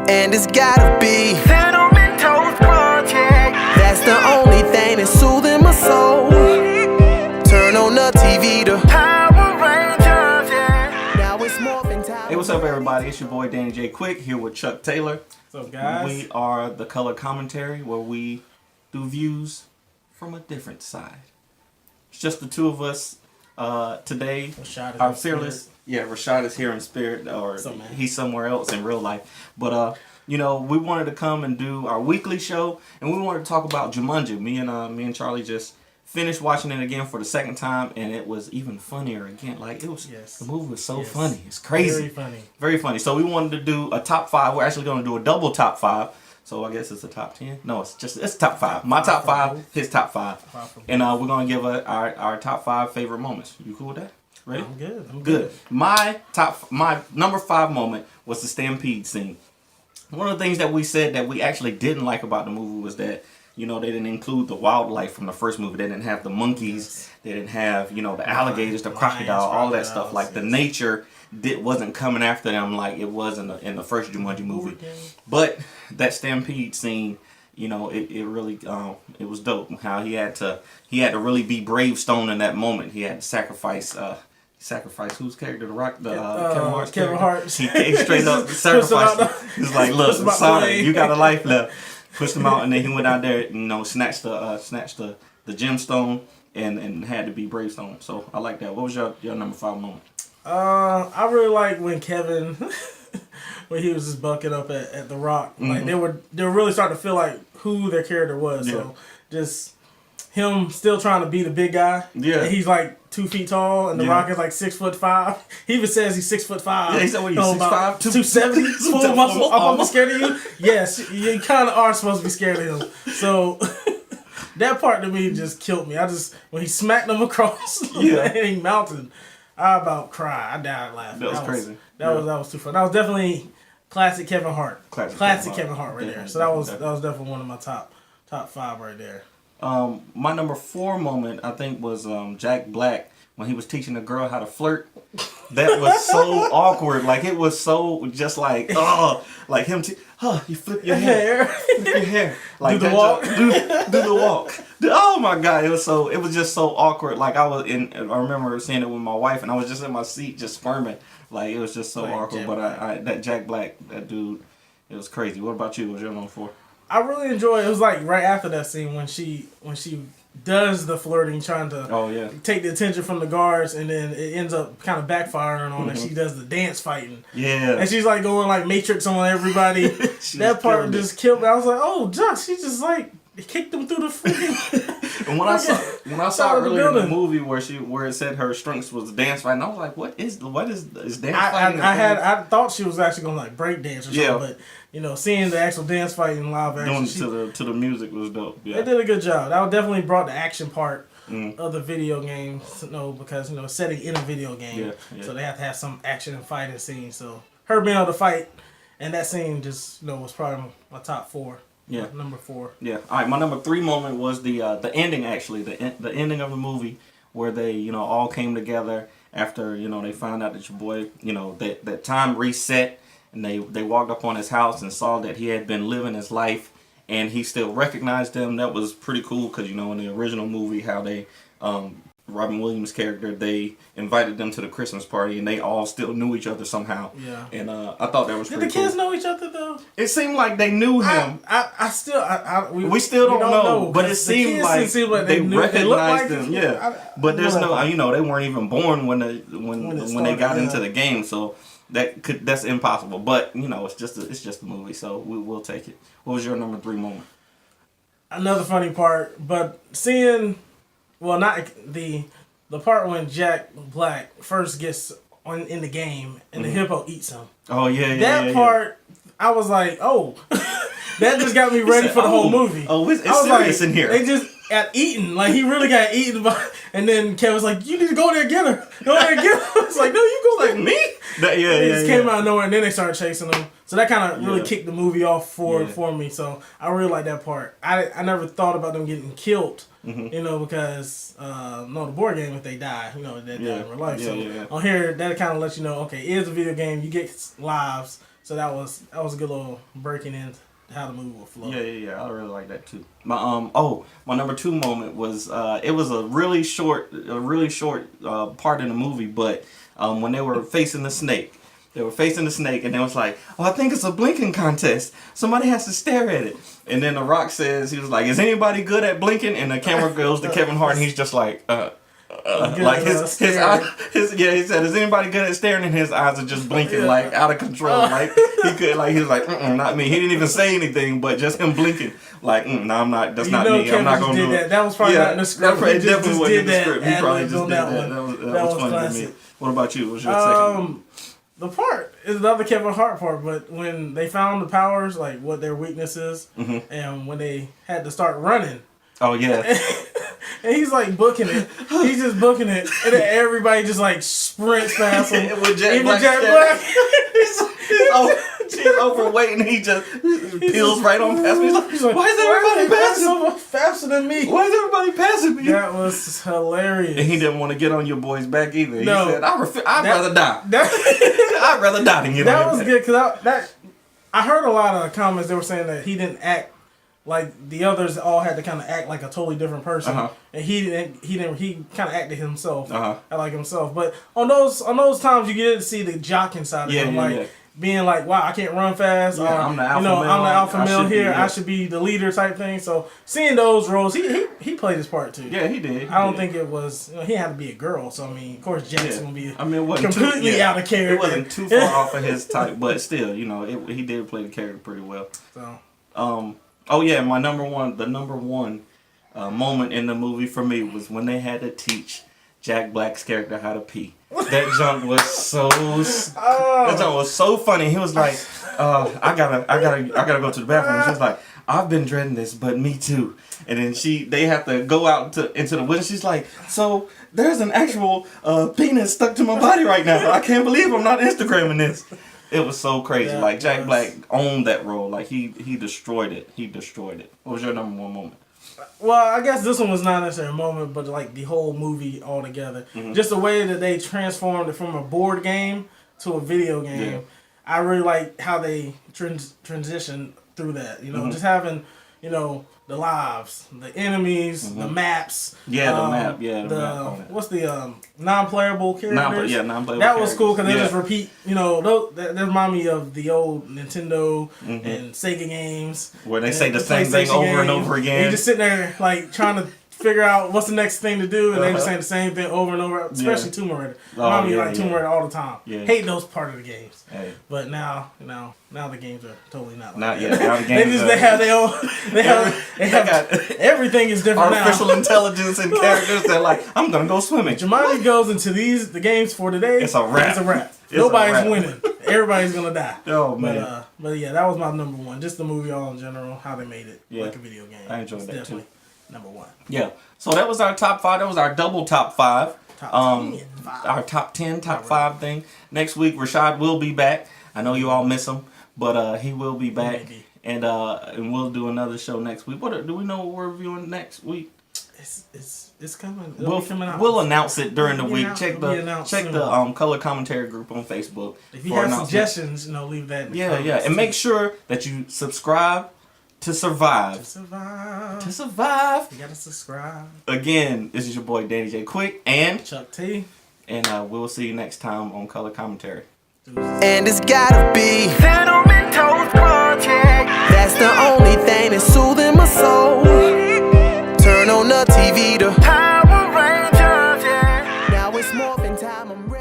And it's gotta be Cinnamon Toast Project. That's the only thing that's soothing my soul. Turn on the TV to Power Rangers, yeah. Now it's morphin' time. Hey, what's up, everybody? It's your boy Danny J. Quick here with Chuck Taylor. What's up, guys? We are the Color Commentary, where we do views from a different side. It's just the two of us today. Our fearless, Rashad is here in spirit, or he's somewhere else in real life. But we wanted to come and do our weekly show, and we wanted to talk about Jumanji. Me and Charlie just finished watching it again for the second time, and it was even funnier again. Like it was, the movie was so funny. It's crazy, very funny. So we wanted to do a top 5. We're actually going to do a double top 5. So I guess it's a top 10. No, it's top 5. My top 5, his top 5, and we're gonna give our top 5 favorite moments. You cool with that? Ready? I'm good. My number 5 moment was the stampede scene. One of the things that we said that we actually didn't like about the movie was that they didn't include the wildlife from the first movie. They didn't have the monkeys. They didn't have the alligators, the crocodile, all that stuff. Like the nature wasn't coming after them like it was in the first Jumanji movie. But that stampede scene, it really it was dope. How he had to really be bravestone in that moment. He had to sacrifice whose character? The Rock, Kevin Hart. He straight up sacrificed. He's like, look, sorry, you got a life left. Pushed him out, and then he went out there, snatched the gemstone, and had to be bravestone. So I like that. What was your number 5 moment? I really like when Kevin, when he was just bucking up at the Rock. Like they were really starting to feel like who their character was. So just him still trying to be the big guy. Yeah, and he's like 2 feet tall, and the Rock is like 6'5". He even says he's 6'5". Yeah, he said, "What are you, 6'5", 270? Full of muscle. I'm scared of you. Yes, you kind of are supposed to be scared of him. So that part to me just killed me. When he smacked him across the mountain, I about cried. I died laughing. That was crazy. That was too fun. That was definitely classic Kevin Hart. Classic Kevin Hart right there. So that was definitely one of my top 5 right there. My number 4 moment, I think, was Jack Black when he was teaching the girl how to flirt. That was so awkward. Like, it was so just like, like him, you flip your hair. Flip your hair. Like, do the walk. Do the walk. Oh my God. It was just so awkward. Like, I remember seeing it with my wife, and I was just in my seat just squirming. Like, it was just so awkward. But that Jack Black, that dude, it was crazy. What about you? What was your number 4? I really enjoy it. It was like right after that scene when she does the flirting, trying to take the attention from the guards, and then it ends up kind of backfiring on her. She does the dance fighting. Yeah. And she's like going like Matrix on everybody. That part just killed me. I was like, oh, she just like kicked them through the freaking. And when I saw earlier in the movie where it said her strengths was dance fighting, I was like, what is dance fighting? I thought she was actually gonna like break dance or something, but seeing the actual dance fighting live action to the music was dope. Yeah. They did a good job. That definitely brought the action part of the video game, because setting in a video game, so they have to have some action and fighting scenes. So her being able to fight, and that scene just was probably my top 4. Yeah, number 4. Yeah. All right, my number 3 moment was the ending. Actually, the ending of the movie where they all came together after they found out that your boy that time reset, and they walked up on his house and saw that he had been living his life, and he still recognized them. That was pretty cool because in the original movie how they Robin Williams' character, they invited them to the Christmas party, and they all still knew each other somehow. Yeah. And I thought that was pretty cool. Did the kids know each other, though? It seemed like they knew him. We still don't know, but it seemed like they recognized them. Yeah. But there's no, they weren't even born when they got into the game, so that's impossible. But, it's just a movie, so we'll take it. What was your number 3 moment? Another funny part, but seeing... Well, not the part when Jack Black first gets in the game and the hippo eats him. Oh yeah. That part, I was like, oh, that just got me ready for the whole movie. Oh, it's serious in here. They just got eaten. Like he really got eaten and then Kevin was like, "You need to go there and get her. Go there and get her." It's like, no, you go like me. It just came out of nowhere, and then they started chasing him. So that kind of really kicked the movie off for me. So I really like that part. I never thought about them getting killed. Because the board game, if they die, they die in real life. On here, that kind of lets you know, okay, it is a video game. You get lives, So that was a good little breaking in how the movie will flow. Yeah. I really like that too. My my number 2 moment was it was a really short part in the movie, but when they were facing the snake. They were facing the snake, and they was like, "Oh, I think it's a blinking contest. Somebody has to stare at it." And then The Rock says, he was like, "Is anybody good at blinking?" And the camera goes to Kevin Hart, and he's just like, like his eye, he said, "Is anybody good at staring?" And his eyes are just blinking like out of control. Like he was like, "Not me." He didn't even say anything, but just him blinking. Like, no, I'm not. That's not me. Kevin I'm not gonna do that. it. That was probably not in the script. It definitely wasn't in the script. He probably just did that. That was funny classic. to me. What about you? What was your second? The part is the other Kevin Hart part, but when they found the powers, like what their weakness is, and when they had to start running. Oh yeah. And he's like booking it. He's just booking it, and then everybody just like sprints past him. With Jack Black. She's overweight, and he just peels right on past me. He's like, "Why is everybody passing so faster than me? Why is everybody passing me?" That was hilarious. And he didn't want to get on your boy's back either. No. He said, "I'd rather die. I'd rather die than get on your back." That was good because I heard a lot of comments. They were saying that he didn't act like the others all had to kind of act like a totally different person, and he kind of acted himself, like himself. But on those times, you get to see the jock inside of him, being like, "Wow, I can't run fast." I'm the alpha male. I'm the alpha male here. I should be the leader type thing. So seeing those roles, he played his part too. Yeah, he did. I don't think it was. He had to be a girl. So I mean, of course, Jack's gonna be. I mean, it wasn't completely out of character. It wasn't too far off of his type, but still, he did play the character pretty well. So. Oh yeah, the number one moment in the movie for me was when they had to teach Jack Black's character how to pee. That junk was that junk was so funny. He was like, I gotta go to the bathroom. She was like, "I've been dreading this, but me too." And then they have to go out into the woods. She's like, "So there's an actual penis stuck to my body right now. I can't believe I'm not Instagramming this." It was so crazy. Like Jack Black owned that role. Like he destroyed it. What was your number 1 moment? Well, I guess this one was not necessarily a moment, but like the whole movie altogether. Just the way that they transformed it from a board game to a video game. Yeah. I really like how they transitioned through that. Just having, the lives, the enemies, the maps. Yeah, the map. Yeah, the map. What's the non-playable characters? Non-playable. That was cool because they just repeat. That remind me of the old Nintendo and Sega games where they say the same thing over and over again. You just sitting there like trying to figure out what's the next thing to do, and they just saying the same thing over and over. Especially Tomb Raider. Remind me of Tomb Raider all the time. Yeah. Hate those part of the games. Hey. But now the games are totally not like not that. yet. Now the games they have their own. They have everything is different now. Artificial intelligence and characters. They're like, "I'm gonna go swimming." Jumanji goes into the games for today. It's a wrap. Nobody's winning. Everybody's gonna die. Oh man. But yeah, that was my number 1. Just the movie all in general, how they made it like a video game. I enjoyed that too. Number 1. Yeah. So that was our top 5. That was our double top 5. Top 10. Our top 10, top 5 thing. Next week, Rashad will be back. I know you all miss him, but he will be back. Maybe. And we'll do another show next week. Do we know what we're reviewing next week? It's coming. Coming out. We'll announce it during the week. Check the Color Commentary group on Facebook. If you have suggestions, leave that in the comments. And make sure that you subscribe to survive. To survive. You gotta subscribe. Again, this is your boy Danny J. Quick and Chuck T. And we'll see you next time on Color Commentary. And it's gotta be Cinnamon Toast Project. That's the only thing that's soothing my soul. Turn on the TV to Power Rangers, yeah. Now it's morphin' time, I'm ready.